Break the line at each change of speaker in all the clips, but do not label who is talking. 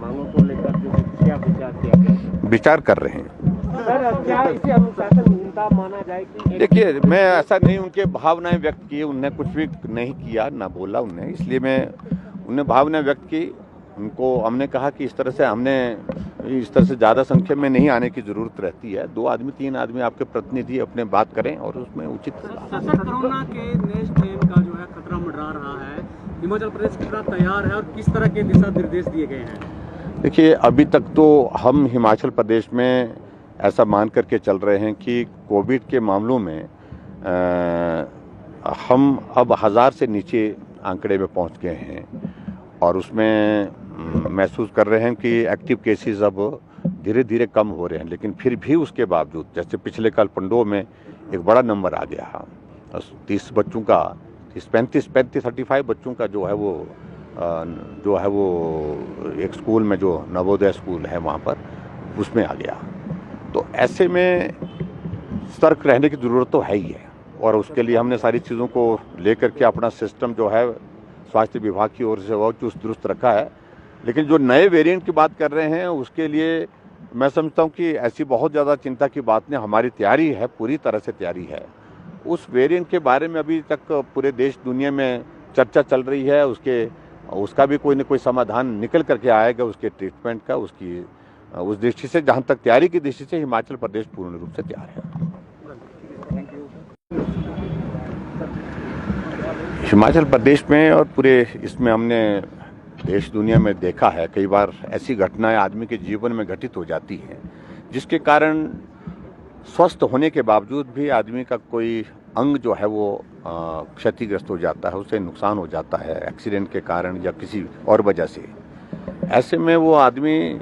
मांगों को लेकर जो है क्या विचार किया गया?
विचार कर रहे हैं
सर, क्या इसे अनुशासनहीनता माना जाए कि
देखिए, मैं ऐसा नहीं, उनके भावनाएं व्यक्त की, उनने कुछ भी नहीं किया ना बोला उनने, इसलिए मैं उनने भावनाएं व्यक्त की। उनको हमने कहा कि इस तरह से ज़्यादा संख्या में नहीं आने की ज़रूरत रहती है। 2 आदमी 3 आदमी आपके प्रतिनिधि अपने बात करें और उसमें उचित।
कोरोना के नेक्स्ट ट्रेन का जो है खतरा मंडरा रहा है, हिमाचल प्रदेश कितना तैयार है और किस तरह के दिशा निर्देश दिए गए हैं?
देखिए, अभी तक तो हम हिमाचल प्रदेश में ऐसा मान करके चल रहे हैं कि कोविड के मामलों में हम अब 1000 से नीचे आंकड़े में पहुंच गए हैं और उसमें महसूस कर रहे हैं कि एक्टिव केसेस अब धीरे धीरे कम हो रहे हैं। लेकिन फिर भी उसके बावजूद, जैसे पिछले कल पंडोह में एक बड़ा नंबर आ गया, 30 बच्चों का, 35 35 बच्चों का जो है वो एक स्कूल में, जो नवोदय स्कूल है वहाँ पर, उसमें आ गया। तो ऐसे में सतर्क रहने की ज़रूरत तो है ही है और उसके लिए हमने सारी चीज़ों को लेकर के अपना सिस्टम जो है स्वास्थ्य विभाग की ओर से वो चुस्त दुरुस्त रखा है। लेकिन जो नए वेरिएंट की बात कर रहे हैं उसके लिए मैं समझता हूँ कि ऐसी बहुत ज़्यादा चिंता की बात नहीं, हमारी तैयारी है, पूरी तरह से तैयारी है। उस वेरिएंट के बारे में अभी तक पूरे देश दुनिया में चर्चा चल रही है, उसका भी कोई न कोई समाधान निकल करके आएगा, उसके ट्रीटमेंट का, उस दृष्टि से, जहाँ तक तैयारी की दृष्टि से हिमाचल प्रदेश पूर्ण रूप से तैयार है। हिमाचल प्रदेश में और पूरे इसमें हमने देश दुनिया में देखा है, कई बार ऐसी घटनाएं आदमी के जीवन में घटित हो जाती हैं जिसके कारण स्वस्थ होने के बावजूद भी आदमी का कोई अंग जो है वो क्षतिग्रस्त हो जाता है, उसे नुकसान हो जाता है एक्सीडेंट के कारण या किसी और वजह से। ऐसे में वो आदमी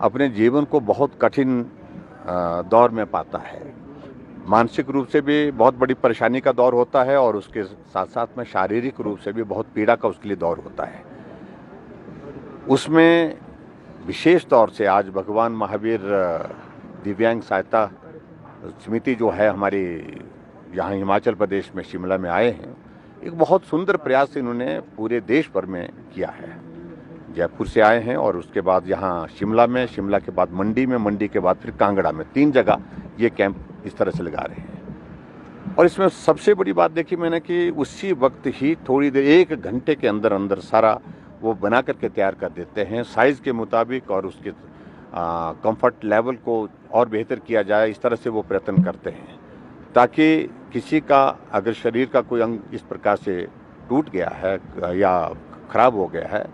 अपने जीवन को बहुत कठिन दौर में पाता है, मानसिक रूप से भी बहुत बड़ी परेशानी का दौर होता है और उसके साथ साथ में शारीरिक रूप से भी बहुत पीड़ा का उसके लिए दौर होता है। उसमें विशेष तौर से आज भगवान महावीर दिव्यांग सहायता समिति जो है हमारी यहाँ हिमाचल प्रदेश में शिमला में आए हैं, एक बहुत सुंदर प्रयास इन्होंने पूरे देश भर में किया है। जयपुर से आए हैं और उसके बाद यहाँ शिमला में, शिमला के बाद मंडी में, मंडी के बाद फिर कांगड़ा में, 3 जगह ये कैंप इस तरह से लगा रहे हैं। और इसमें सबसे बड़ी बात देखी मैंने कि उसी वक्त ही थोड़ी देर, 1 घंटे के अंदर अंदर सारा वो बना करके तैयार कर देते हैं साइज़ के मुताबिक और उसके कंफर्ट लेवल को और बेहतर किया जाए, इस तरह से वो प्रयत्न करते हैं ताकि किसी का अगर शरीर का कोई अंग इस प्रकार से टूट गया है या खराब हो गया है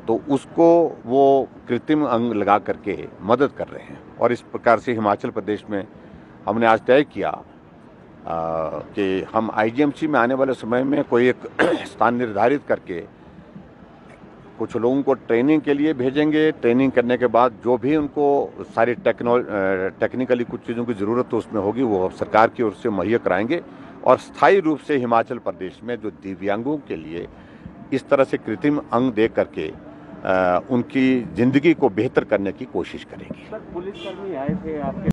तो उसको वो कृत्रिम अंग लगा करके मदद कर रहे हैं। और इस प्रकार से हिमाचल प्रदेश में हमने आज तय किया कि हम आईजीएमसी में आने वाले समय में कोई एक स्थान निर्धारित करके कुछ लोगों को ट्रेनिंग के लिए भेजेंगे। ट्रेनिंग करने के बाद जो भी उनको सारी टेक्निकली कुछ चीज़ों की ज़रूरत तो उसमें होगी, वो सरकार की ओर से मुहैया कराएंगे और स्थायी रूप से हिमाचल प्रदेश में जो दिव्यांगों के लिए इस तरह से कृत्रिम अंग दे करके उनकी ज़िंदगी को बेहतर करने की कोशिश करेंगे।
सर, पुलिसकर्मी आए थे आपके